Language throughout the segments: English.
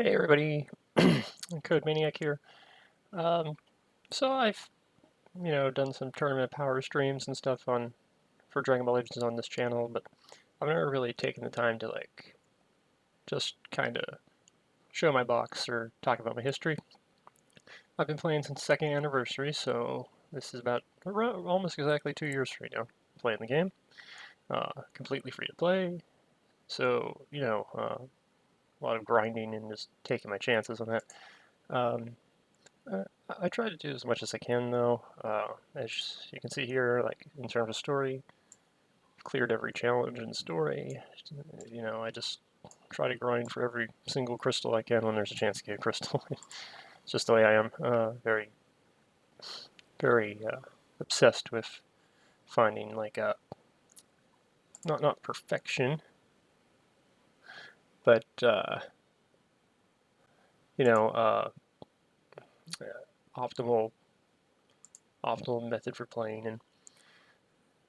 Hey everybody, Code Maniac here. Um, so I've, done some tournament power streams and stuff on for Dragon Ball Legends on this channel, but I've never really taken the time to just kind of show my box or talk about my history. I've been playing since second anniversary, so this is about almost exactly 2 years right now playing the game. Completely free to play, so a lot of grinding and just taking my chances on that. Um, Uh, I try to do as much as I can, though. As you can see here, like in terms of story, I've cleared every challenge in story. I just try to grind for every single crystal I can when there's a chance to get a crystal. It's just the way I am. Very, very obsessed with finding not perfection, but you know, uh, optimal optimal method for playing, and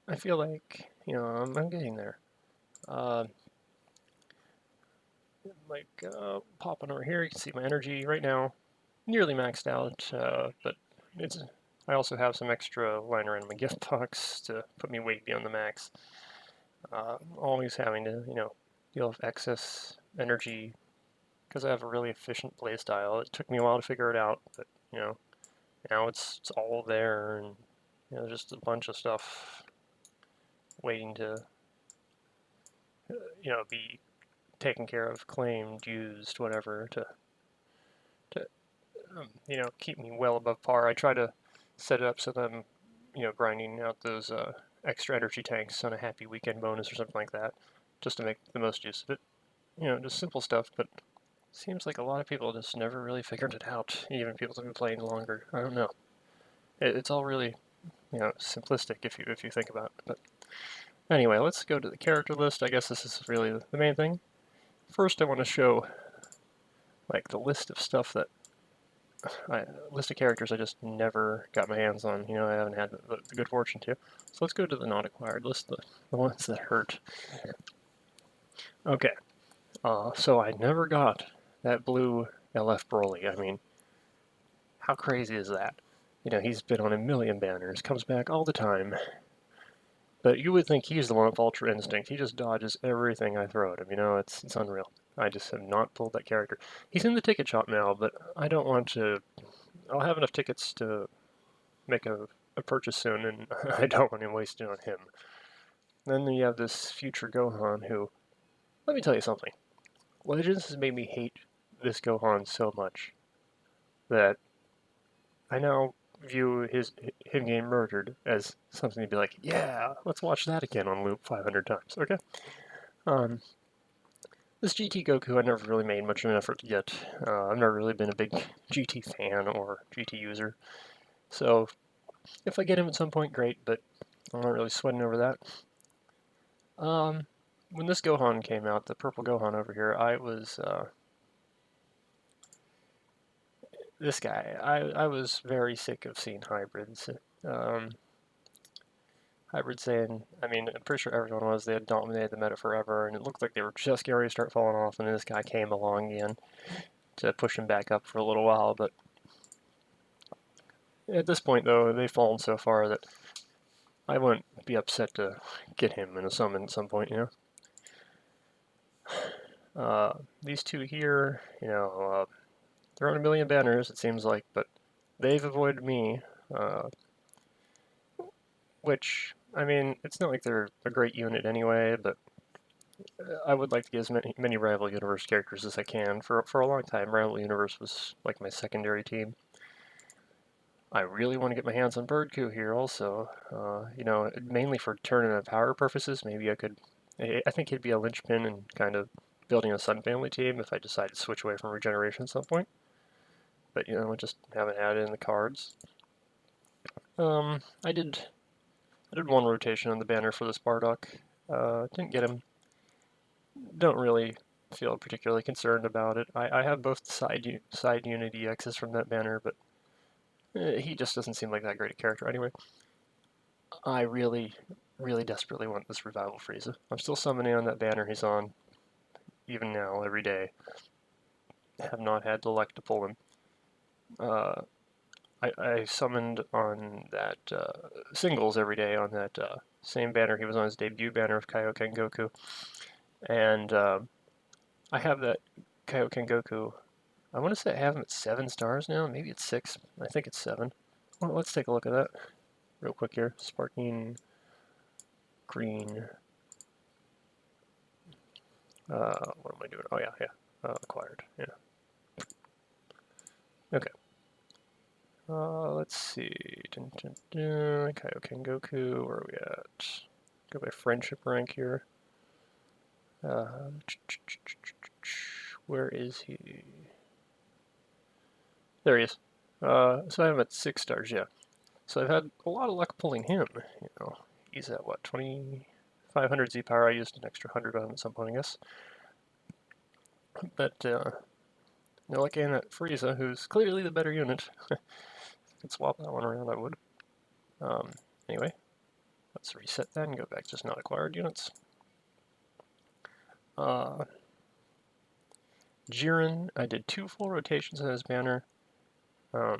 I feel like I'm getting there. Uh, Popping over here, you can see my energy right now, nearly maxed out, but it's. I also have some extra lying around in my gift box to put me way beyond the max. Always having to, deal with excess energy because I have a really efficient playstyle. It took me a while to figure it out, but now it's all there, and just a bunch of stuff waiting to, be taken care of, claimed, used, whatever, to keep me well above par. I try to set it up so that I'm, grinding out those extra energy tanks on a happy weekend bonus or something like that, just to make the most use of it. Just simple stuff, but it seems like a lot of people just never really figured it out, even people that have been playing longer. I don't know. It's all really, simplistic if you think about it. But anyway, let's go to the character list. I guess this is really the main thing. First, I want to show like the list of stuff that list of characters I just never got my hands on. I haven't had the good fortune to. So let's go to the not acquired list, the ones that hurt. Okay, so I never got that blue LF Broly. I mean, how crazy is that? He's been on a million banners, comes back all the time. But you would think he's the one with Ultra Instinct. He just dodges everything I throw at him. It's unreal. I just have not pulled that character. He's in the ticket shop now, but I don't want to. I'll have enough tickets to make a purchase soon, and I don't want to waste it on him. Then you have this future Gohan who, let me tell you something. Legends has made me hate this Gohan so much that I now view him getting murdered as something to be like, yeah, let's watch that again on loop 500 times. Okay. Um, this GT Goku I never really made much of an effort to get. I've never really been a big GT fan or GT user, so if I get him at some point, great. But I'm not really sweating over that. When this Gohan came out, the purple Gohan over here, I was this guy. I was very sick of seeing hybrids. Um, Hybrids saying, I mean, I'm pretty sure everyone was. They had dominated the meta forever, and it looked like they were just getting ready to start falling off. And then this guy came along again to push him back up for a little while. But at this point, though, they've fallen so far that I wouldn't be upset to get him in a summon at some point. These two here, they're on a million banners, it seems like, but they've avoided me, uh, which, I mean, it's not like they're a great unit anyway, but I would like to get as many Rival Universe characters as I can. For a long time, Rival Universe was like my secondary team. I really want to get my hands on Birdcoo here also, mainly for tournament power purposes. Maybe I think he'd be a linchpin in kind of building a Sun Family team if I decide to switch away from Regeneration at some point. But, I just haven't had it in the cards. I did one rotation on the banner for this Bardock. Didn't get him. Don't really feel particularly concerned about it. I have both side unit EXs from that banner, but he just doesn't seem like that great a character anyway. I really, really desperately want this Revival Frieza. I'm still summoning on that banner he's on, even now, every day. have not had the luck to pull him. I summoned on that singles every day on that same banner. He was on his debut banner of Kaioken Goku. And I have that Kaioken Goku. I want to say I have him at 7 stars now. Maybe it's 6. I think it's 7. Well, let's take a look at that real quick here. Sparking green. What am I doing? Oh, yeah. Acquired. Yeah. Okay. Let's see. Kaioken Goku. Where are we at? Go by friendship rank here. Where is he? There he is. So I'm at 6 stars, yeah. So I've had a lot of luck pulling him. He's at what, 2,500 Z power. I used an extra 100 on him at some point, I guess. But looking at Frieza, who's clearly the better unit. If I could swap that one around, I would. Anyway, let's reset that and go back to just not acquired units. Jiren, I did 2 full rotations on his banner. I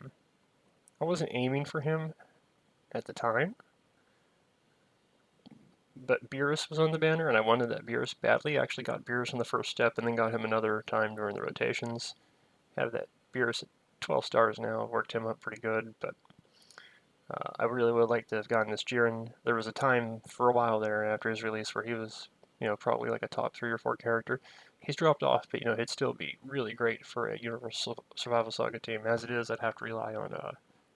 wasn't aiming for him at the time, but Beerus was on the banner, and I wanted that Beerus badly. I actually got Beerus on the first step, and then got him another time during the rotations. Have that Beerus at 12 stars now. Worked him up pretty good, but I really would like to have gotten this Jiren. There was a time for a while there after his release where he was, probably like a top 3 or 4 character. He's dropped off, but it'd still be really great for a Universal Survival Saga team. As it is, I'd have to rely on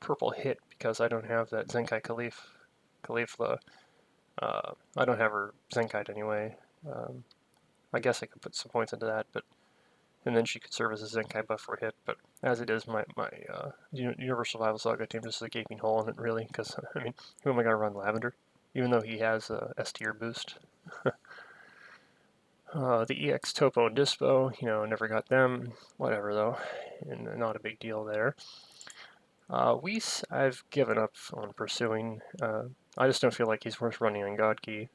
Purple Hit because I don't have that Zenkai Caulifla. I don't have her Zenkite anyway. I guess I could put some points into that, and then she could serve as a Zenkai buff for hit. But as it is, my Universal Survival Saga team just is a gaping hole in it, really. Because who am I gonna run Lavender? Even though he has a S tier boost. The EX Topo and Dispo, never got them. Whatever though, and not a big deal there. Whis, I've given up on pursuing. I just don't feel like he's worth running on God Key.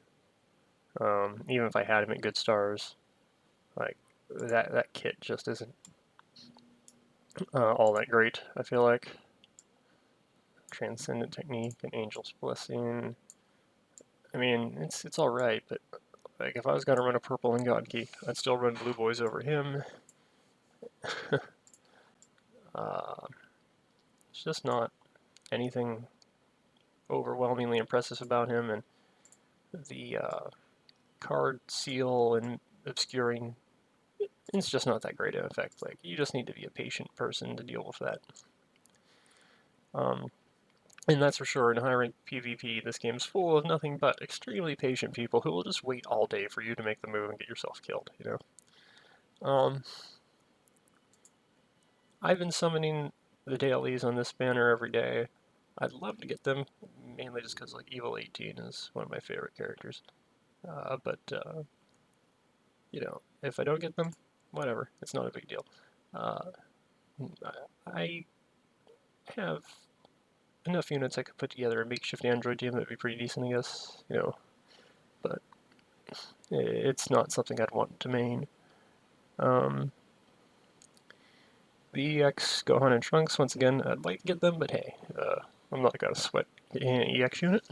Even if I had him at good stars, like that kit just isn't all that great. I feel like Transcendent Technique and Angel's Blessing. It's all right, but like if I was gonna run a purple and God Key, I'd still run Blue Boys over him. It's just not anything overwhelmingly impressive about him, and the card seal and obscuring, it's just not that great of an effect. Like, you just need to be a patient person to deal with that. And that's for sure. In high rank PvP, this game's full of nothing but extremely patient people who will just wait all day for you to make the move and get yourself killed, I've been summoning the dailies on this banner every day. I'd love to get them, mainly just because like Evil 18 is one of my favorite characters. But if I don't get them, whatever. It's not a big deal. I have enough units I could put together a makeshift android team that'd be pretty decent, I guess. But it's not something I'd want to main. The EX, Gohan, and Trunks, once again, I'd like to get them, but hey, I'm not gonna sweat getting an EX unit.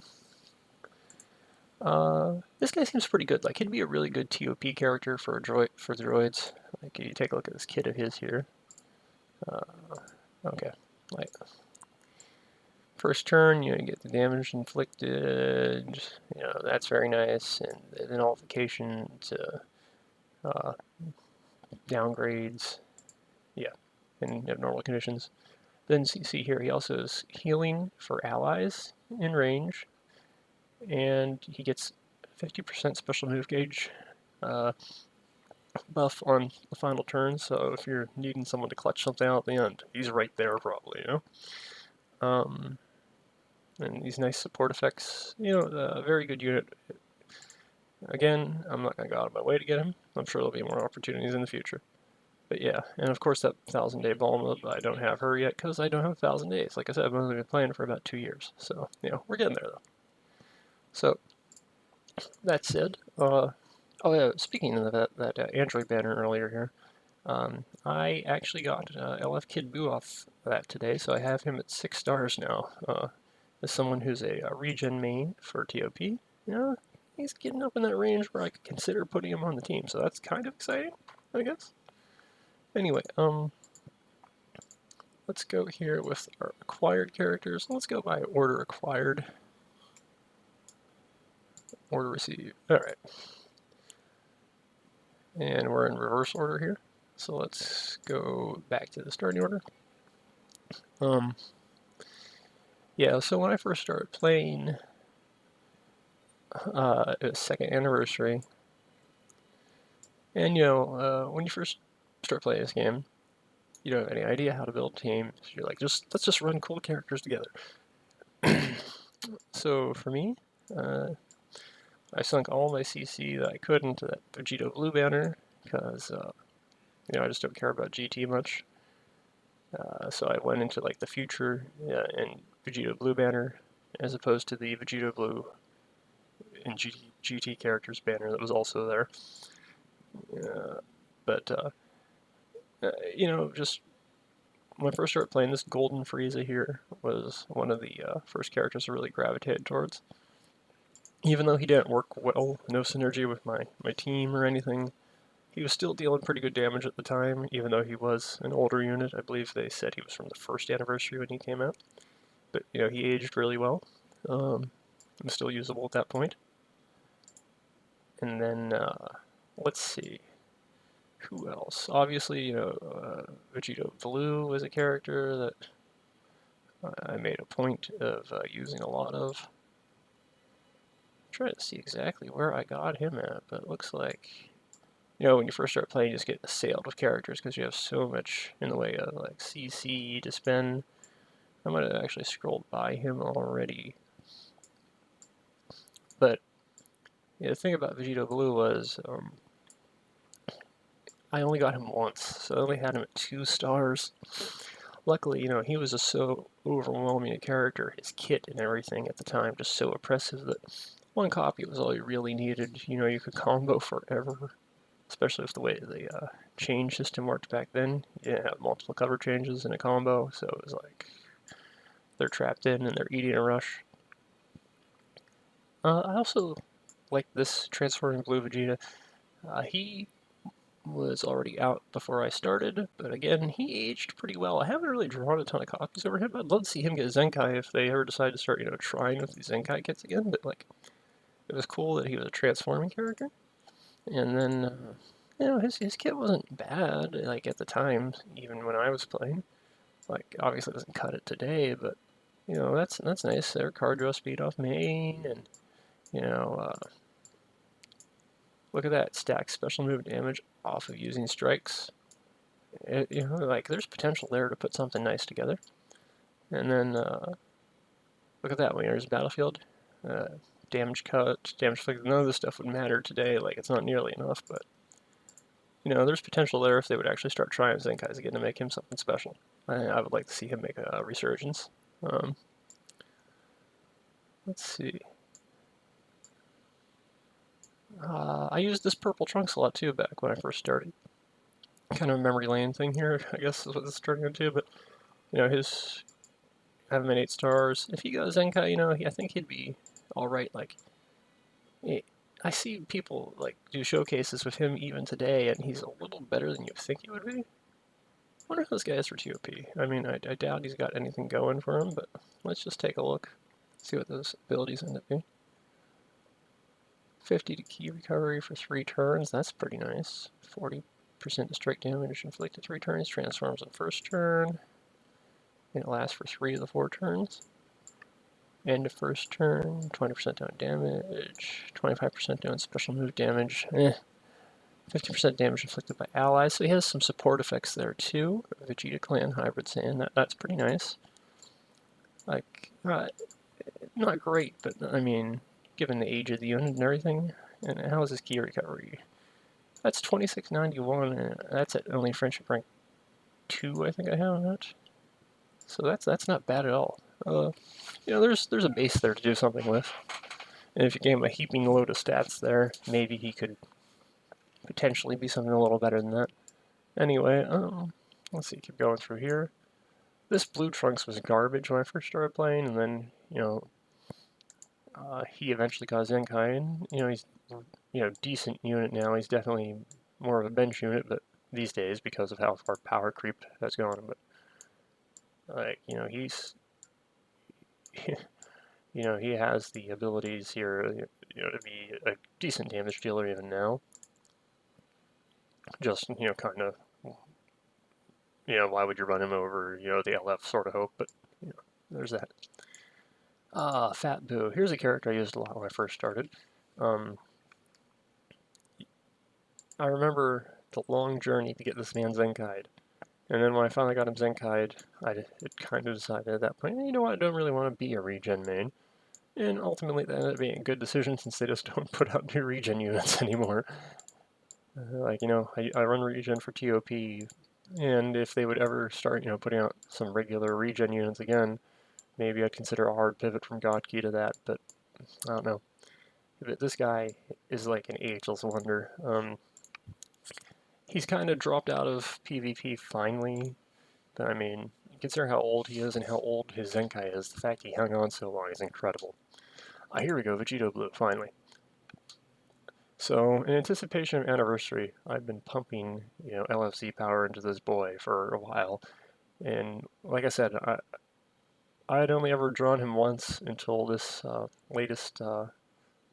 This guy seems pretty good. Like, he'd be a really good TOP character for droids. Like, you take a look at this kit of his here. Okay, like, first turn, you get the damage inflicted. That's very nice, and the nullification to downgrades. Yeah, in abnormal conditions. Then you see here, he also has healing for allies in range, and he gets 50% special move gauge buff on the final turn. So if you're needing someone to clutch something out at the end, he's right there probably. And these nice support effects. A very good unit. Again, I'm not gonna go out of my way to get him. I'm sure there'll be more opportunities in the future. But yeah, and of course that 1,000-day Bulma, I don't have her yet because I don't have 1,000 days. Like I said, I've only been playing for about 2 years. So, we're getting there though. So, that said, oh yeah, speaking of that Android banner earlier here, I actually got LF Kid Buu off that today, so I have him at 6 stars now. As someone who's a regen main for TOP, he's getting up in that range where I could consider putting him on the team, so that's kind of exciting, I guess. Anyway, let's go here with our acquired characters. Let's go by order acquired. Order received. Alright. And we're in reverse order here. So let's go back to the starting order. Yeah, so when I first started playing second anniversary, and when you first start playing this game, you don't have any idea how to build teams. You're like, let's just run cool characters together. So for me, I sunk all my CC that I could into that Vegito Blue banner because I just don't care about GT much. So I went into like the future and Vegito Blue banner as opposed to the Vegito Blue and GT characters banner that was also there. But just when I first started playing, this Golden Frieza here was one of the first characters I really gravitated towards. Even though he didn't work well, no synergy with my team or anything, he was still dealing pretty good damage at the time, even though he was an older unit. I believe they said he was from the first anniversary when he came out. But, he aged really well. And still usable at that point. And then, let's see. Who else? Obviously, Vegito Blue was a character that I made a point of using a lot of. I'm trying to see exactly where I got him at, but it looks like, when you first start playing, you just get assailed with characters because you have so much in the way of like CC to spend. I might have actually scrolled by him already. But the thing about Vegito Blue was I only got him once, so I only had him at 2 stars. Luckily, he was just so overwhelming a character, his kit and everything at the time, just so oppressive that one copy was all you really needed. You could combo forever, especially with the way the change system worked back then. You didn't have multiple cover changes in a combo, so it was like they're trapped in and they're eating a rush. I also like this Transforming Blue Vegeta. He was already out before I started, but again, he aged pretty well. I haven't really drawn a ton of copies over him. I'd love to see him get Zenkai if they ever decide to start, trying with these Zenkai kits again, but it was cool that he was a transforming character. And then, his kit wasn't bad, at the time, even when I was playing. Obviously it doesn't cut it today, but, that's nice. Their card draw speed off main, and, look at that, stack special move damage off of using strikes. There's potential there to put something nice together. And then, look at that, when there's battlefield, damage cut, damage inflicted, none of this stuff would matter today, it's not nearly enough, but, there's potential there if they would actually start trying Zenkais again to make him something special. I would like to see him make a resurgence. Let's see. I used this purple Trunks a lot too back when I first started. Kind of a memory lane thing here, I guess is what this is turning into, but, his have him at 8 stars. If he goes Zenkai, I think he'd be alright. I see people do showcases with him even today, and he's a little better than you think he would be. I wonder if this guy is for TOP. I mean, I doubt he's got anything going for him, but let's just take a look, see what those abilities end up being. 50 to key recovery for 3 turns, that's pretty nice. 40% to strike damage inflicted 3 turns, transforms on first turn. And it lasts for 3 of the 4 turns. End of first turn, 20% down damage, 25% down special move damage, 50% damage inflicted by allies, so he has some support effects there too. Vegeta Clan Hybrid Saiyan, that's pretty nice. Not great, but I mean, given the age of the unit and everything. And how is his key recovery? That's 2691, and that's at only friendship rank 2, I think I have on it. So that's not bad at all. There's a base there to do something with. And if you gave him a heaping load of stats there, maybe he could potentially be something a little better than that. Anyway, let's see, keep going through here. This Blue Trunks was garbage when I first started playing, and then, he eventually got Zenkai, and, he's, decent unit now. He's definitely more of a bench unit, but these days, because of how far power creep has gone, but, like, he has the abilities here, to be a decent damage dealer even now. Just, kind of, why would you run him over, the LF sort of hope, but, there's that. Fat Boo. Here's a character I used a lot when I first started. I remember the long journey to get this man Zenkai'd. And then when I finally got him Zenkai'd, I kind of decided at that point, you know what, I don't really want to be a regen main. And ultimately that ended up being a good decision since they just don't put out new regen units anymore. I run regen for TOP, and if they would ever start, putting out some regular regen units again, maybe I'd consider a hard pivot from Godkey to that, but I don't know. This guy is like an ageless wonder. He's kind of dropped out of PvP finally, but I mean, consider how old he is and how old his Zenkai is. The fact he hung on so long is incredible. Here we go, Vegito Blue, finally. So, in anticipation of Anniversary, I've been pumping, LFZ power into this boy for a while. And like I said, I had only ever drawn him once until this latest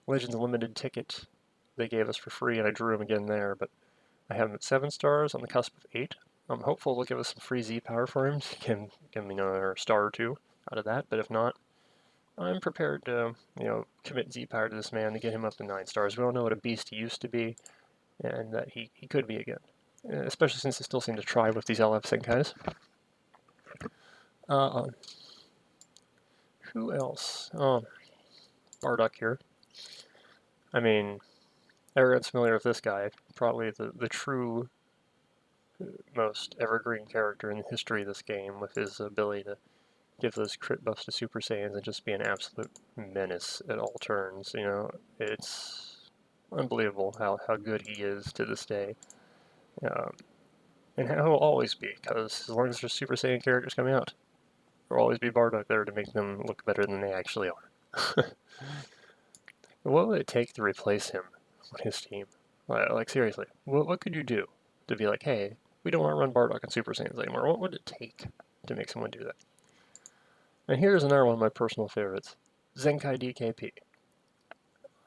Legends Limited ticket they gave us for free, and I drew him again there. But I have him at 7 stars, on the cusp of 8. I'm hopeful they'll give us some free Z power for him, so give me another star or two out of that. But if not, I'm prepared to, commit Z power to this man to get him up to 9 stars. We all know what a beast he used to be, and that he could be again. Especially since they still seem to try with these LF Senkais. Who else? Oh, Bardock here. I mean, everyone's familiar with this guy. Probably the true most evergreen character in the history of this game, with his ability to give those crit buffs to Super Saiyans and just be an absolute menace at all turns. It's unbelievable how good he is to this day. And how he'll always be, because as long as there's Super Saiyan characters coming out, there'll always be Bardock there to make them look better than they actually are. What would it take to replace him on his team? Like seriously, what could you do to be like, hey, we don't want to run Bardock and Super Saiyans anymore? What would it take to make someone do that? And here's another one of my personal favorites, Zenkai DKP.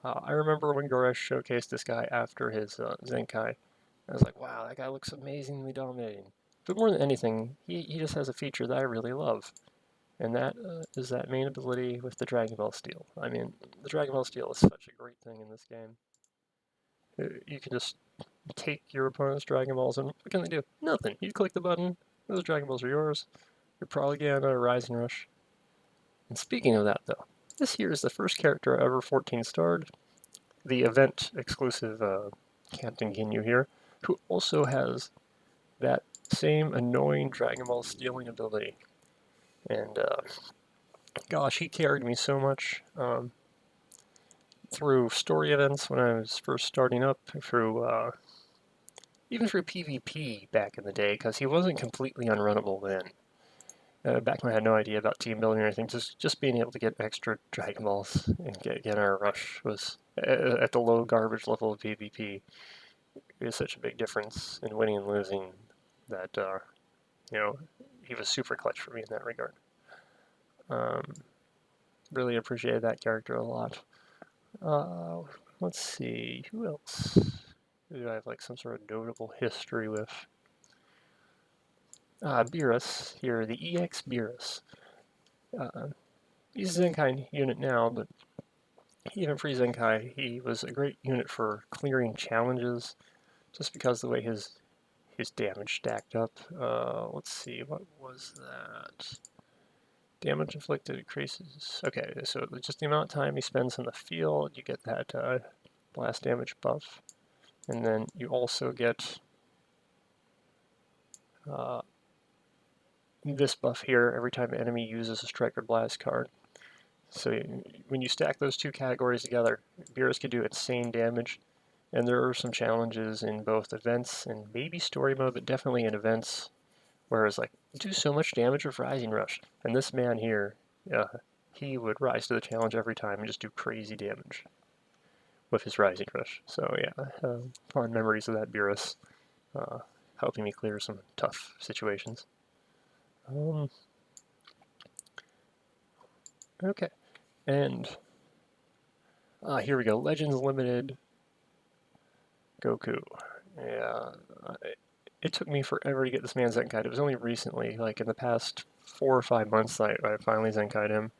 I remember when Goresh showcased this guy after his Zenkai. I was like, wow, that guy looks amazingly dominating. But more than anything, he just has a feature that I really love. And that is that main ability with the Dragon Ball Steel. I mean, the Dragon Ball Steel is such a great thing in this game. You can just take your opponent's Dragon Balls, and what can they do? Nothing. You click the button, those Dragon Balls are yours. You're probably getting a Rising Rush. And speaking of that, though, this here is the first character I ever 14 starred, the event exclusive Canton Ginyu here, who also has that same annoying Dragon Ball stealing ability. And gosh, he carried me so much through story events when I was first starting up, through even through PvP back in the day, because he wasn't completely unrunnable then. Back when I had no idea about team building or anything, just being able to get extra Dragon Balls and get our rush was, at the low garbage level of PvP, it was such a big difference in winning and losing that, he was super clutch for me in that regard. Really appreciated that character a lot. Let's see, who else do I have like some sort of notable history with? Beerus here, the EX Beerus. He's a Zenkai unit now, but even for Zenkai, he was a great unit for clearing challenges, just because of the way his damage stacked up. Let's see, what was that? Damage inflicted increases. Okay, so just the amount of time he spends in the field, you get that blast damage buff. And then you also get this buff here every time an enemy uses a Strike or Blast card. So when you stack those two categories together, Beerus can do insane damage, And there are some challenges in both events and maybe story mode, but definitely in events, where it's like, do so much damage with Rising Rush. And this man here, he would rise to the challenge every time and just do crazy damage with his Rising Rush. So yeah, fond memories of that Beerus, uh, helping me clear some tough situations. Okay, and here we go. Legends Limited Goku. Yeah, it took me forever to get this man Zenkai'd. It was only recently, like in the past 4 or 5 months, that I finally Zenkai'd him.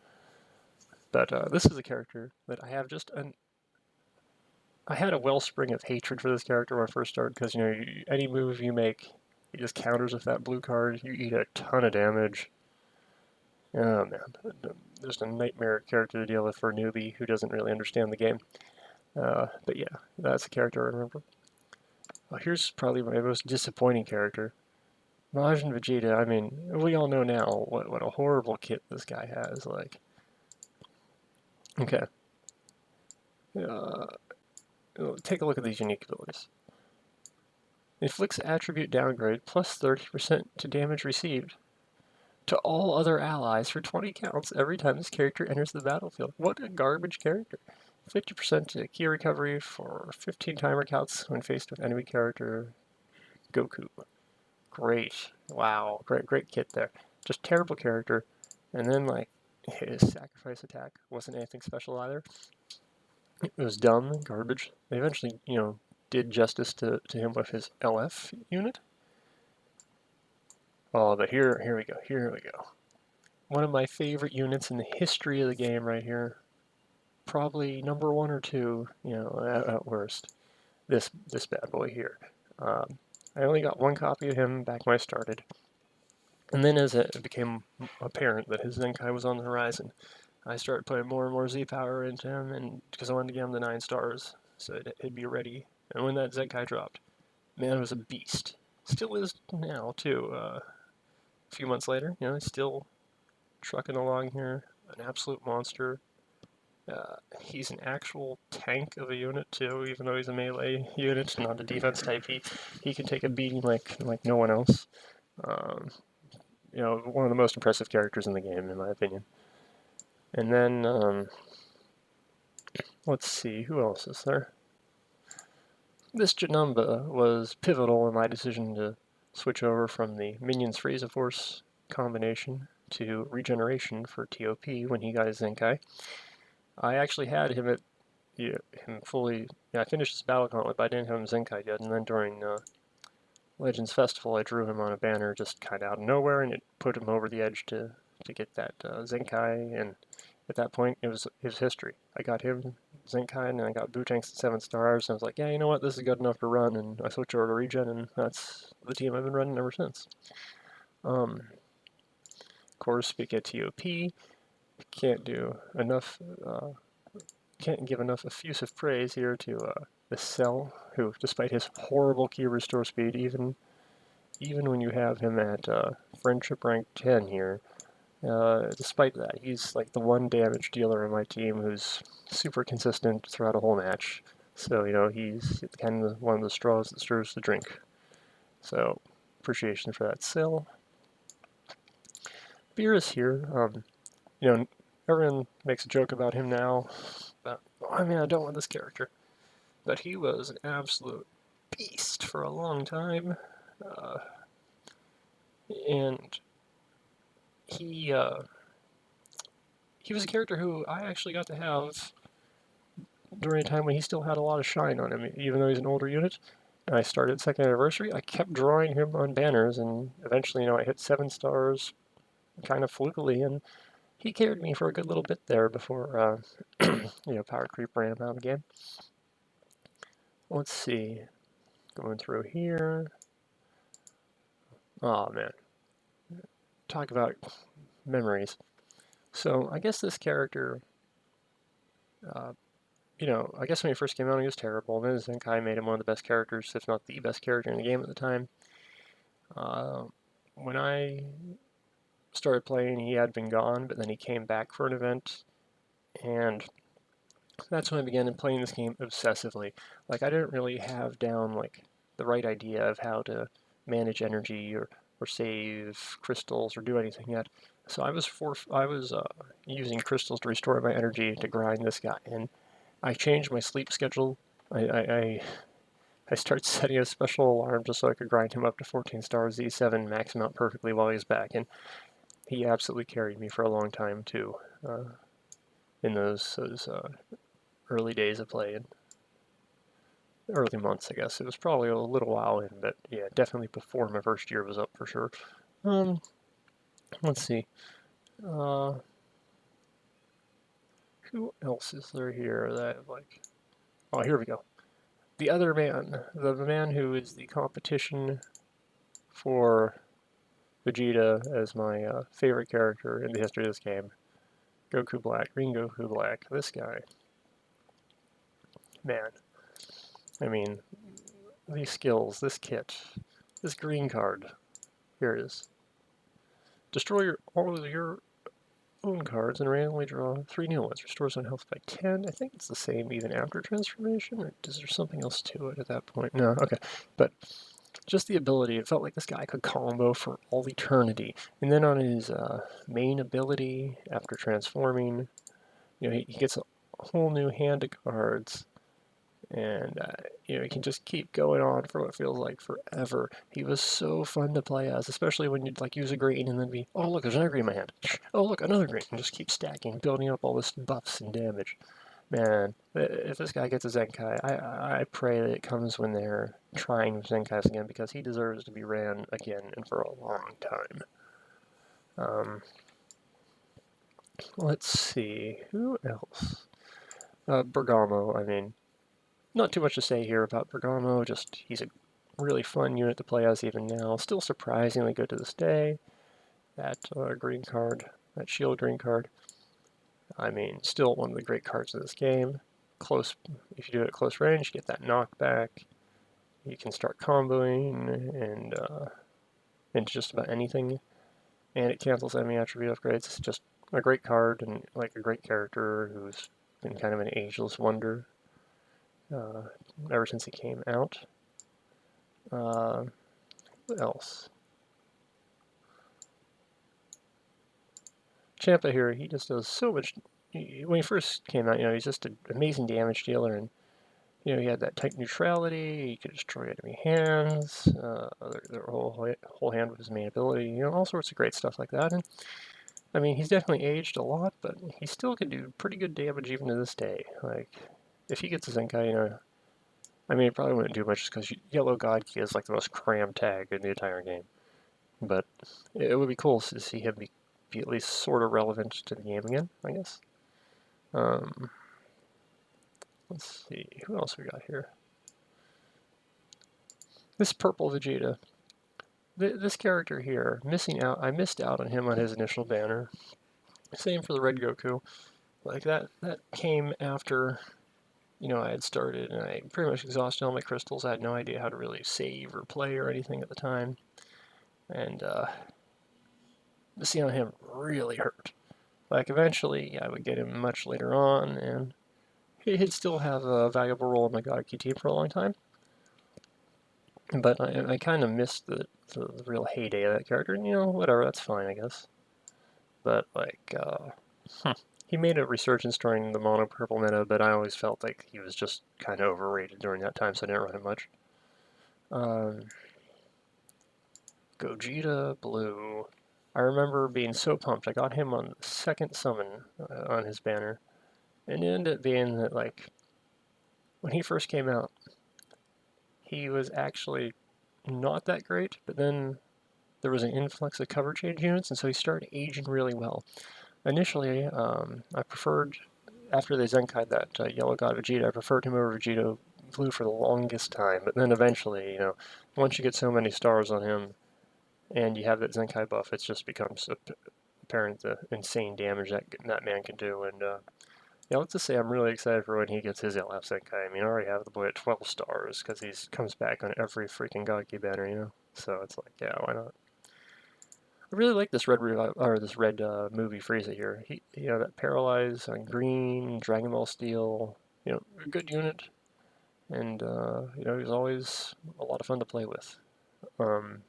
But this is a character that I have just an. I had a wellspring of hatred for this character when I first started because any move you make, it just counters with that blue card. You eat a ton of damage. Oh man, just a nightmare character to deal with for a newbie who doesn't really understand the game. But yeah, that's a character I remember. Well, here's probably my most disappointing character. Majin Vegeta, I mean, we all know now what a horrible kit this guy has. Like, okay, uh, take a look at these unique abilities. Inflicts attribute downgrade plus 30% to damage received to all other allies for 20 counts every time this character enters the battlefield. What a garbage character. 50% to key recovery for 15 timer counts when faced with enemy character Goku. Great. Wow. Great kit there. Just terrible character. And then, like, his sacrifice attack wasn't anything special either. It was dumb, garbage. They eventually, did justice to him with his LF unit. Oh, but here we go. Here we go. One of my favorite units in the history of the game right here. Probably number 1 or 2, at worst. This bad boy here. I only got one copy of him back when I started. And then as it became apparent that his Zenkai was on the horizon, I started putting more and more Z power into him, and because I wanted to get him the 9 stars, so it'd be ready. And when that Zenkai dropped, man, it was a beast. Still is now too. A few months later, he's still trucking along here, an absolute monster. He's an actual tank of a unit too, even though he's a melee unit, not a defense type. He can take a beating like no one else. Um, one of the most impressive characters in the game, in my opinion. And then, let's see, who else is there? This Janemba was pivotal in my decision to switch over from the Minions Frieza Force combination to Regeneration for TOP when he got his Zenkai. I actually had him at him fully. I finished his Battle Gauntlet, but I didn't have him Zenkai yet. And then during Legends Festival, I drew him on a banner just kind of out of nowhere, and it put him over the edge to get that Zenkai. And at that point, it was history. I got him Zenkai, and I got Bootanks at 7 stars. And I was like, yeah, you know what? This is good enough to run. And I switched over to Regen, and that's the team I've been running ever since. Of course, speak at TOP. Can't do enough. Can't give enough effusive praise here to the Cell, who, despite his horrible key restore speed, even when you have him at friendship rank 10 here, despite that, he's like the one damage dealer on my team who's super consistent throughout a whole match. So, he's kind of one of the straws that stirs the drink. So, appreciation for that Cell. Beerus here, everyone makes a joke about him now, but, I don't want this character. But he was an absolute beast for a long time. And he was a character who I actually got to have during a time when he still had a lot of shine on him, even though he's an older unit. And I started second anniversary. I kept drawing him on banners, and eventually, I hit 7 stars, kind of flukily, and he carried me for a good little bit there before, power creep ran him out of the game. Let's see, going through here. Oh man, talk about memories. So I guess this character, I guess when he first came out, he was terrible. Then Zenkai made him one of the best characters, if not the best character in the game at the time. When I started playing, he had been gone, but then he came back for an event, and That's when I began playing this game obsessively. Like, I didn't really have down, like, the right idea of how to manage energy or save crystals or do anything yet. So I was using crystals to restore my energy to grind this guy, and I changed my sleep schedule. I, I, I, I started setting a special alarm just so I could grind him up to 14 stars Z7, max him out perfectly while he's back, and he absolutely carried me for a long time too, in those early days of play, and early months, I guess. It was probably a little while in, but yeah, definitely before my first year was up for sure. Um, let's see. Uh, who else is there here that like? Oh, here we go. The other man, the man who is the competition for Vegeta as my favorite character in the history of this game. Goku Black, Green Goku Black. This guy, man. I mean, these skills, this kit, this green card. Here it is. Destroy all of your own cards and randomly draw 3 new ones. Restores on health by 10. I think it's the same even after transformation, or is there something else to it at that point? No, okay. But just the ability, it felt like this guy could combo for all eternity. And then on his main ability, after transforming, he gets a whole new hand of cards, and he can just keep going on for what feels like forever. He was so fun to play as, especially when you'd like use a green and then be, oh look, there's another green in my hand. Oh look, another green, and just keep stacking, building up all this buffs and damage. Man, if this guy gets a Zenkai, I pray that it comes when they're trying Zenkais again, because he deserves to be ran again and for a long time. Let's see, who else? Bergamo, I mean, not too much to say here about Bergamo, just he's a really fun unit to play as even now. Still surprisingly good to this day. That green card, that shield green card, I mean, still one of the great cards of this game. Close, if you do it at close range, you get that knockback. You can start comboing into just about anything, and it cancels enemy attribute upgrades. It's just a great card and like a great character who's been kind of an ageless wonder uh, ever since he came out. What else? Champa here, he just does so much. When he first came out, he's just an amazing damage dealer, and he had that tight neutrality. He could destroy enemy hands, their whole hand with his main ability. All sorts of great stuff like that. And I mean, he's definitely aged a lot, but he still can do pretty good damage even to this day. Like, if he gets a Zenkai, I mean, it probably wouldn't do much because Yellow God Key is like the most crammed tag in the entire game. But it would be cool to see him be at least sort of relevant to the game again, I guess. Um, let's see, who else we got here? This purple Vegeta. This character here, I missed out on him on his initial banner. Same for the red Goku. Like that came after, I had started and I pretty much exhausted all my crystals. I had no idea how to really save or play or anything at the time. And missing on him really hurt. Like eventually I would get him much later on, and he'd still have a valuable role in my God Key team for a long time. But I kind of missed the real heyday of that character, and whatever, that's fine, I guess. But, like, he made a resurgence during the mono purple meta, but I always felt like he was just kind of overrated during that time, so I didn't run him much. Vegito Blue. I remember being so pumped. I got him on the second summon on his banner, and it ended up being that, like, when he first came out, he was actually not that great, but then there was an influx of cover change units, and so he started aging really well. Initially, I preferred, after they Zenkai'd that Yellow God Vegeta, I preferred him over Vegito Blue for the longest time, but then eventually, once you get so many stars on him, and you have that Zenkai buff, it just becomes apparent the insane damage that man can do, and yeah, let's just say I'm really excited for when he gets his LF Zenkai. I mean, I already have the boy at 12 stars, because he comes back on every freaking God Key banner, So it's like, yeah, why not? I really like this red movie Frieza here. That Paralyze on green, Dragon Ball Steel, a good unit, and he's always a lot of fun to play with. Um,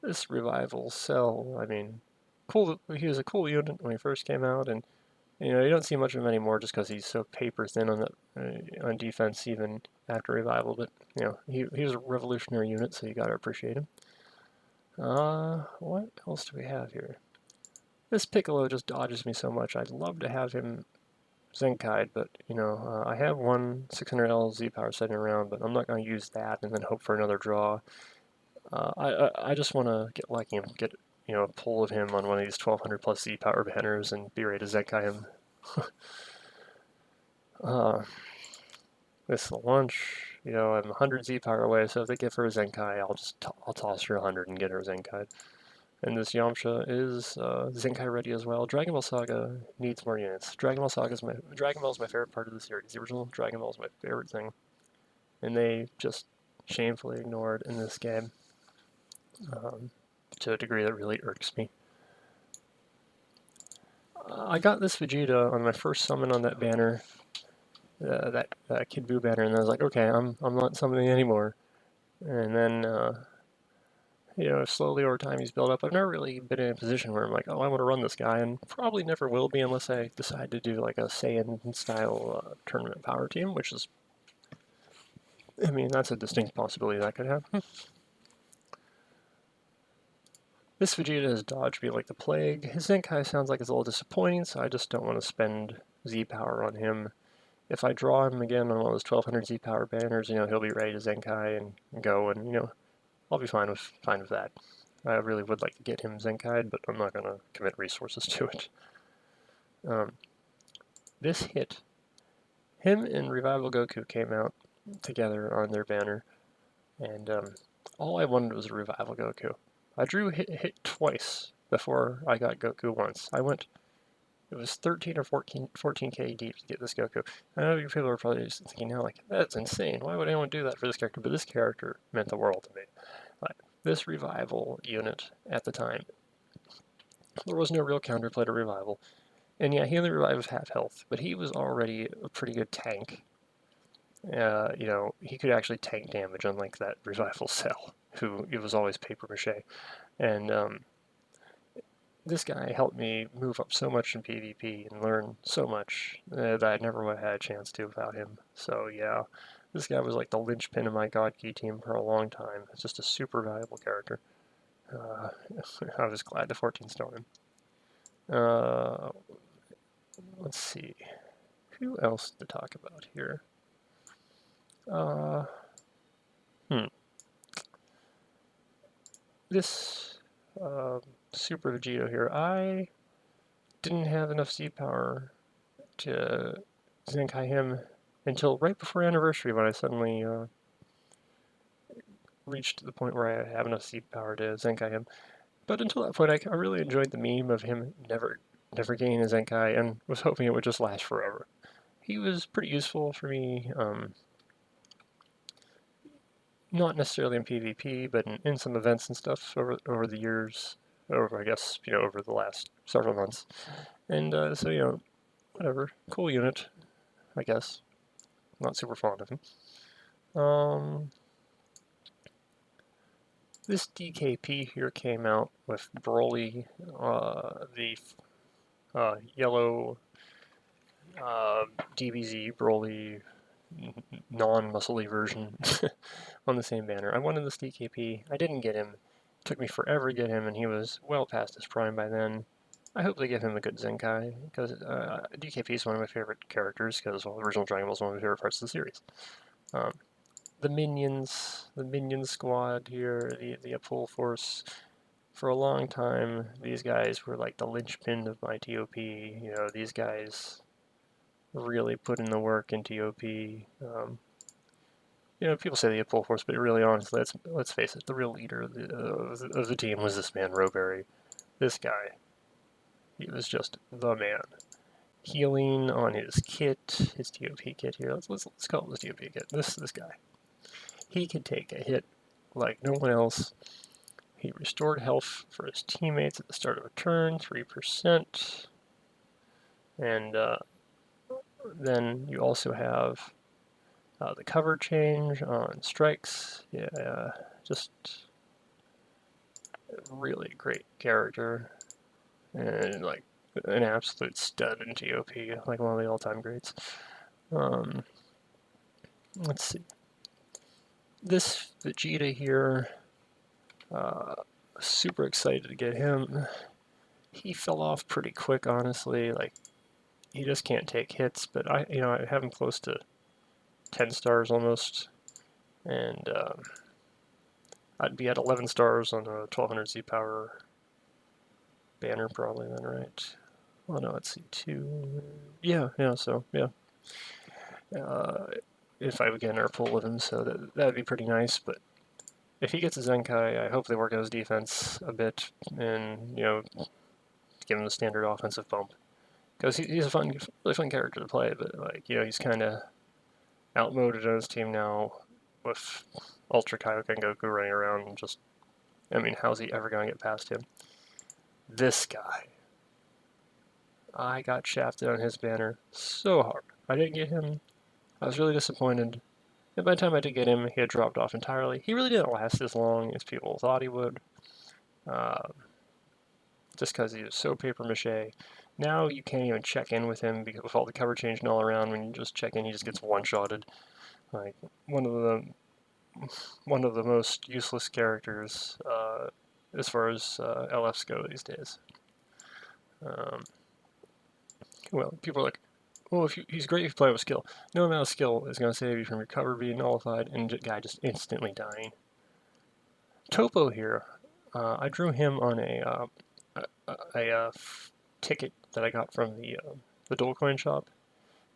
this Revival Cell, I mean, cool. He was a cool unit when he first came out, and you don't see much of him anymore just because he's so paper thin on defense even after Revival. But he was a revolutionary unit, so you got to appreciate him. What else do we have here? This Piccolo just dodges me so much. I'd love to have him Zenkai'd, but I have one 600L Z power sitting around, but I'm not going to use that and then hope for another draw. I just want to get lucky and get a pull of him on one of these 1200 plus Z power banners and be ready to Zenkai him. This launch, I'm 100 Z power away, so if they give her a Zenkai, I'll toss her 100 and get her Zenkai. And this Yamcha is Zenkai ready as well. Dragon Ball Saga needs more units. Dragon Ball is my favorite part of the series. The original Dragon Ball is my favorite thing, and they just shamefully ignored in this game to a degree that really irks me. I got this Vegeta on my first summon on that banner, that Kid Buu banner, and I was like, okay, I'm not summoning anymore. And then slowly over time he's built up. I've never really been in a position where I'm like, oh, I want to run this guy, and probably never will be unless I decide to do like a Saiyan style tournament power team, which is, I mean, that's a distinct possibility that could happen. This Vegeta has dodged me like the plague. His Zenkai sounds like it's a little disappointing, so I just don't want to spend Z power on him. If I draw him again on one of those 1200 Z power banners, he'll be ready to Zenkai and go, and I'll be fine with that. I really would like to get him Zenkai'd, but I'm not going to commit resources to it. This hit, him and Revival Goku came out together on their banner, and all I wanted was a Revival Goku. I drew hit twice before I got Goku once. It was 13 or 14k deep to get this Goku. I know you people are probably just thinking now, like, that's insane. Why would anyone do that for this character? But this character meant the world to me. This Revival unit at the time, there was no real counterplay to Revival. And yeah, he only revived half health, but he was already a pretty good tank. He could actually tank damage, unlike that Revival Cell, who it was always paper mache. And this guy helped me move up so much in PvP and learn so much that I never would have had a chance to without him. So yeah, this guy was like the linchpin of my God Key team for a long time. It's just a super valuable character. I was glad to 14 stone him. Let's see. Who else to talk about here? This Super Vegito here, I didn't have enough Z power to Zenkai him until right before anniversary when I suddenly reached the point where I have enough Z power to Zenkai him. But until that point, I really enjoyed the meme of him never gaining a Zenkai and was hoping it would just last forever. He was pretty useful for me, not necessarily in PvP, but in some events and stuff over the years, over the last several months. And so, whatever, cool unit, I guess. Not super fond of him. This DKP here came out with Broly, the yellow DBZ Broly non-muscly version on the same banner. I wanted this DKP. I didn't get him. It took me forever to get him, and he was well past his prime by then. I hope they give him a good Zenkai, because DKP is one of my favorite characters, because the original Dragon Ball is one of my favorite parts of the series. The minion squad here, the Apul Force, for a long time, these guys were like the linchpin of my TOP. These guys really put in the work in TOP. People say the Apul Force, but really, honestly, let's face it, the real leader of the team was this man, Rowberry. This guy. He was just the man. Healing on his kit, his TOP kit here. Let's call it the TOP kit. This guy. He could take a hit like no one else. He restored health for his teammates at the start of a turn, 3%. And then you also have the cover change on strikes. Yeah, just a really great character. And like an absolute stud in TOP, like one of the all-time greats. Let's see. This Vegeta here, super excited to get him. He fell off pretty quick, honestly. Like, he just can't take hits, but I have him close to 10 stars almost, and I'd be at 11 stars on a 1200 Z power banner probably then, right? Oh no, let's see, 2. Yeah, so yeah. If I would get an air pull with him, so that'd be pretty nice, but if he gets a Zenkai, I hope they work on his defense a bit and, give him the standard offensive bump. Because he's a really fun character to play, but, like, he's kind of outmoded on his team now with Ultra Kaioken Goku running around and just, I mean, how's he ever going to get past him? This guy. I got shafted on his banner so hard. I didn't get him. I was really disappointed. And by the time I did get him, he had dropped off entirely. He really didn't last as long as people thought he would. Just because he was so paper mache. Now you can't even check in with him because with all the cover changing all around. When you just check in, he just gets one-shotted. Like one of the most useless characters as far as LFs go these days. Well, people are like, well, he's great if you play with skill. No amount of skill is going to save you from your cover being nullified and the guy just instantly dying. Topo here, I drew him on a ticket that I got from the Dual Coin shop,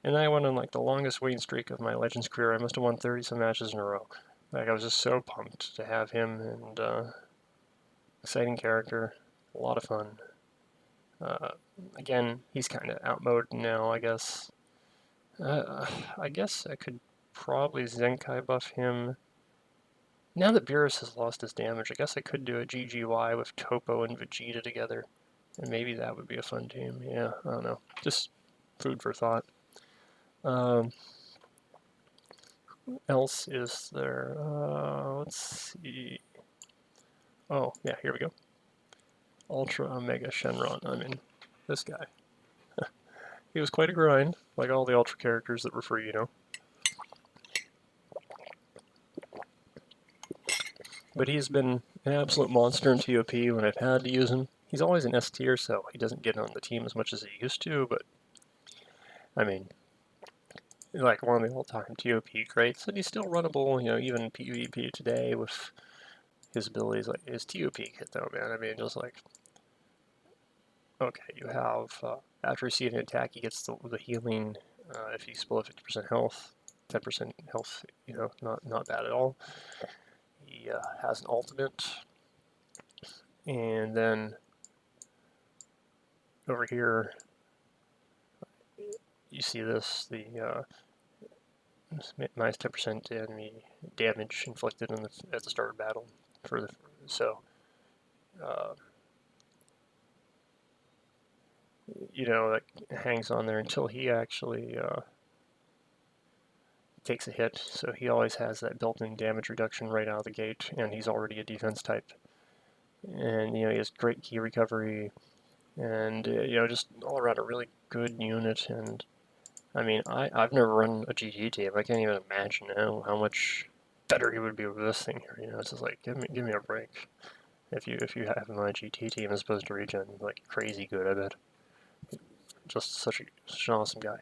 and I went on like the longest winning streak of my Legends career. I must have won 30 some matches in a row. Like, I was just so pumped to have him, and exciting character, a lot of fun. Again, he's kind of outmoded now, I guess. I guess I could probably Zenkai buff him. Now that Beerus has lost his damage, I guess I could do a GGY with Topo and Vegeta together. And maybe that would be a fun team. Yeah, I don't know. Just food for thought. Who else is there? Let's see. Oh, yeah, here we go. Ultra Omega Shenron. I mean, this guy. He was quite a grind, like all the Ultra characters that were free, But he's been an absolute monster in TOP when I've had to use him. He's always an S tier, so he doesn't get on the team as much as he used to, but I mean, like one of the all-time TOP greats, and he's still runnable, even PvP today with his abilities. Like his TOP kit, though, man. I mean, just like, okay, you have after receiving an attack, he gets the healing if he's below 50% health, 10% health. Not bad at all. He has an ultimate, and then over here you see this, the minus 10% enemy damage inflicted at the start of battle. That hangs on there until he actually takes a hit. So he always has that built-in damage reduction right out of the gate, and he's already a defense type. And he has great key recovery, and just all around a really good unit. And I mean, I've never run a GG team. I can't even imagine how much better he would be with this thing here. It's just like give me a break. If you have him on a GT team as opposed to regen, like crazy good, I bet. Just such an awesome guy.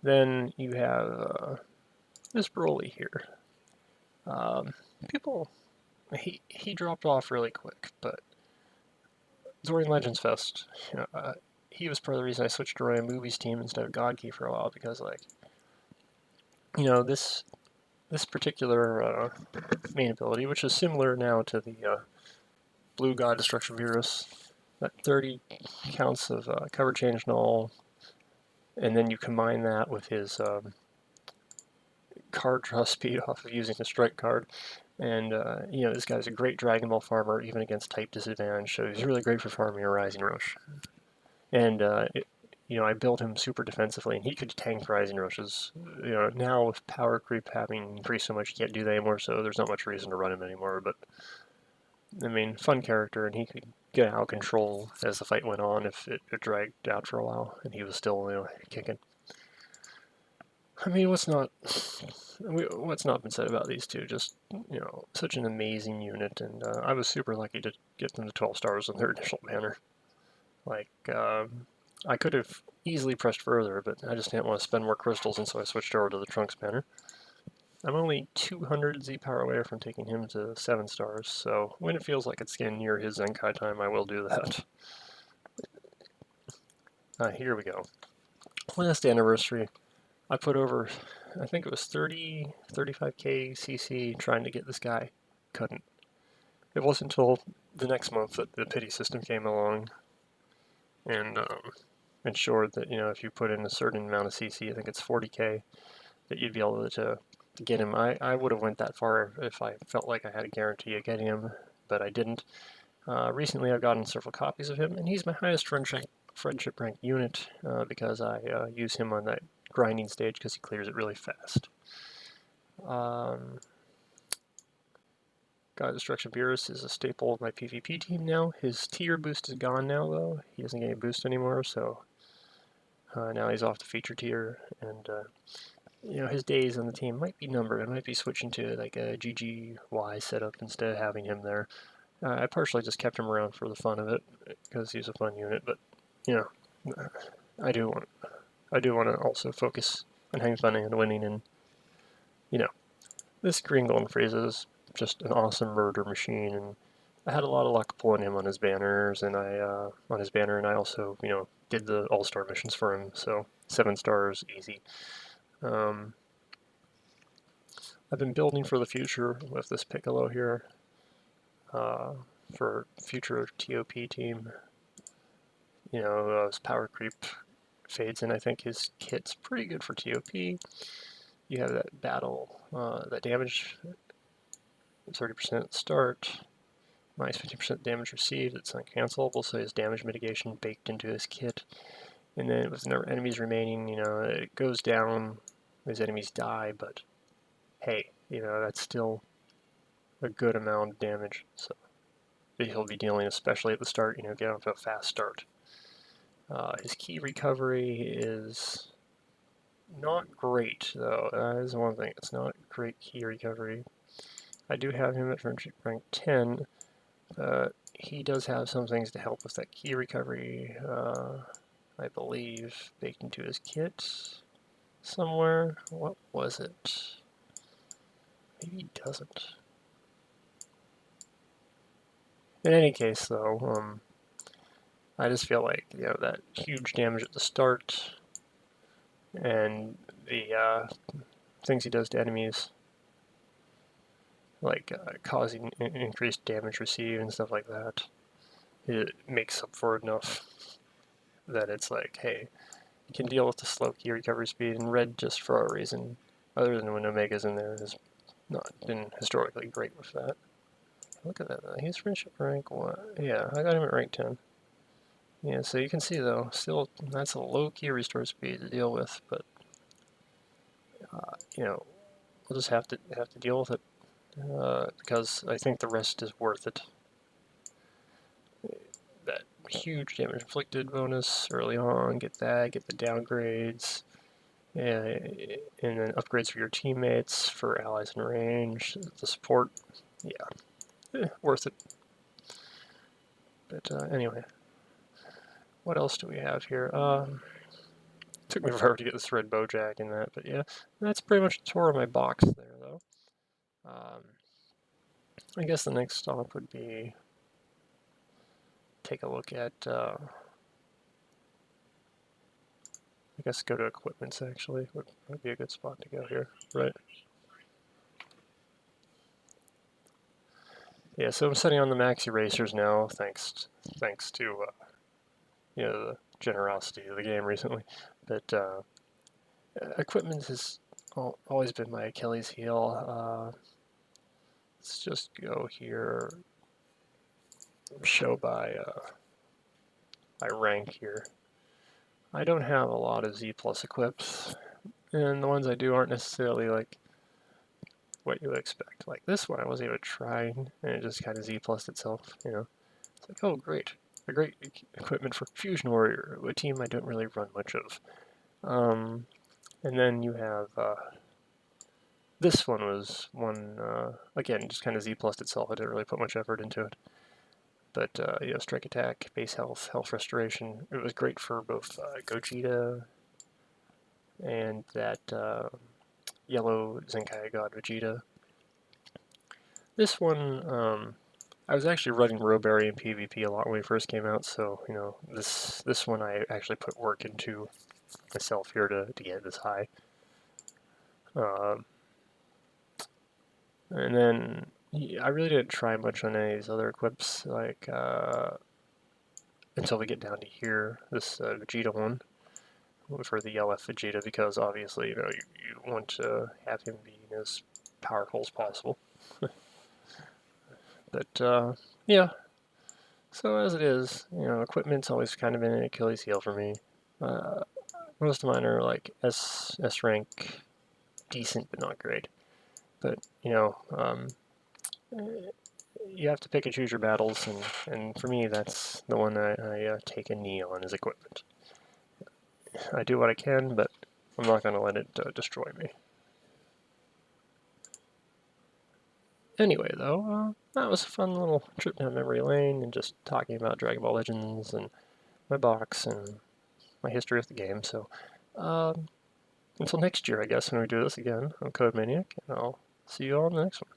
Then you have this Broly here. He dropped off really quick, but during Legends Fest, he was part of the reason I switched to Roy Movie's team instead of Godkey for a while, because this particular main ability, which is similar now to the Blue God Destruction Beerus, that 30 counts of cover change null, and then you combine that with his card draw speed off of using a strike card. And, you know, this guy's a great Dragon Ball farmer, even against type disadvantage, so he's really great for farming a Rising Rush. And, you know, I built him super defensively, and he could tank Rising Rushes. You know, now with power creep having increased so much, you can't do that anymore, so there's not much reason to run him anymore. But, I mean, fun character, and he could get out of control as the fight went on if it dragged out for a while, and he was still, you know, kicking. I mean, what's not been said about these two? Just, you know, such an amazing unit, and I was super lucky to get them to 12 stars on their initial banner. Like, I could have easily pressed further, but I just didn't want to spend more crystals, and so I switched over to the Trunks banner. I'm only 200 Z power away from taking him to 7 stars, so when it feels like it's getting near his Zenkai time, I will do that. Here we go. Last anniversary, I put over, I think it was 35k CC trying to get this guy. Couldn't. It wasn't until the next month that the pity system came along and ensured that, you know, if you put in a certain amount of CC, I think it's 40k, that you'd be able to get him. I would have went that far if I felt like I had a guarantee of getting him, but I didn't. Recently I've gotten several copies of him, and he's my highest friendship rank unit because I use him on that grinding stage because he clears it really fast. Destruction Beerus is a staple of my PvP team now. His tier boost is gone now, though. He doesn't get a boost anymore, so now he's off the feature tier, and you know, his days on the team might be numbered. I might be switching to like a GGY setup instead of having him there. I partially just kept him around for the fun of it because he's a fun unit, but you know, I do want to also focus on having fun and winning, and you know, this Green Golden Frieza is just an awesome murder machine, and I had a lot of luck pulling him on his banners, and I also, you know, did the all-star missions for him, so 7 stars easy. I've been building for the future with this Piccolo here, for future TOP team. You know, his power creep fades in. I think his kit's pretty good for TOP. You have that battle, that damage, 30% start, minus 15% damage received. It's uncancelable, so his damage mitigation baked into his kit. And then with no enemies remaining, you know, it goes down, his enemies die, but hey, you know, that's still a good amount of damage. So he'll be dealing, especially at the start, you know, get off to a fast start. His key recovery is not great, though. That is one thing. It's not great key recovery. I do have him at friendship rank 10. He does have some things to help with that key recovery, I believe, baked into his kit somewhere. What was it? Maybe he doesn't. In any case, though, I just feel like, you know, that huge damage at the start and the things he does to enemies, like causing increased damage received and stuff like that, it makes up for it enough that it's like, hey, you can deal with the slow key recovery speed, and red, just for a reason other than when Omega's in there, has not been historically great with that. Look at that, he's friendship rank 1. Yeah, I got him at rank 10. Yeah, so you can see, though, still, that's a low key restore speed to deal with, but, you know, we'll just have to deal with it, because I think the rest is worth it. That huge damage inflicted bonus early on, get that, get the downgrades, and then upgrades for your teammates, for allies in range, the support, yeah, worth it. But anyway, what else do we have here? Took me forever to get this red Bojack in that, but yeah, that's pretty much the tour of my box there, though. I guess the next stop would be take a look at, I guess go to equipments, actually, would be a good spot to go here, right? Yeah, so I'm setting on the max erasers now, thanks to, you know, the generosity of the game recently. But equipment has always been my Achilles heel. let's just go here, show by rank here. I don't have a lot of Z plus equips, and the ones I do aren't necessarily like what you would expect. Like this one, I wasn't even trying, and it just kind of Z plus itself, you know. It's like, oh great, a great equipment for Fusion Warrior, a team I don't really run much of. And then you have this one was one, again, just kind of Z plus itself. I didn't really put much effort into it. But, you know, strike attack, base health, health restoration. It was great for both Gogeta and that yellow Zenkai God Vegeta. This one, I was actually running Rowberry in PvP a lot when we first came out, so, you know, this one I actually put work into myself here to get this high. And then I really didn't try much on any of these other equips, like until we get down to here, this Vegeta one for the LF Vegeta, because obviously you know you want to have him being as powerful as possible. But yeah, so as it is, you know, equipment's always kind of been an Achilles heel for me. Uh, most of mine are like S rank, decent but not great. But you know, you have to pick and choose your battles, and for me, that's the one I take a knee on, is equipment. I do what I can, but I'm not going to let it destroy me. Anyway, though, that was a fun little trip down memory lane and just talking about Dragon Ball Legends and my box and my history with the game. So, until next year, I guess, when we do this again, I'm Code Maniac, and I'll see you all in the next one.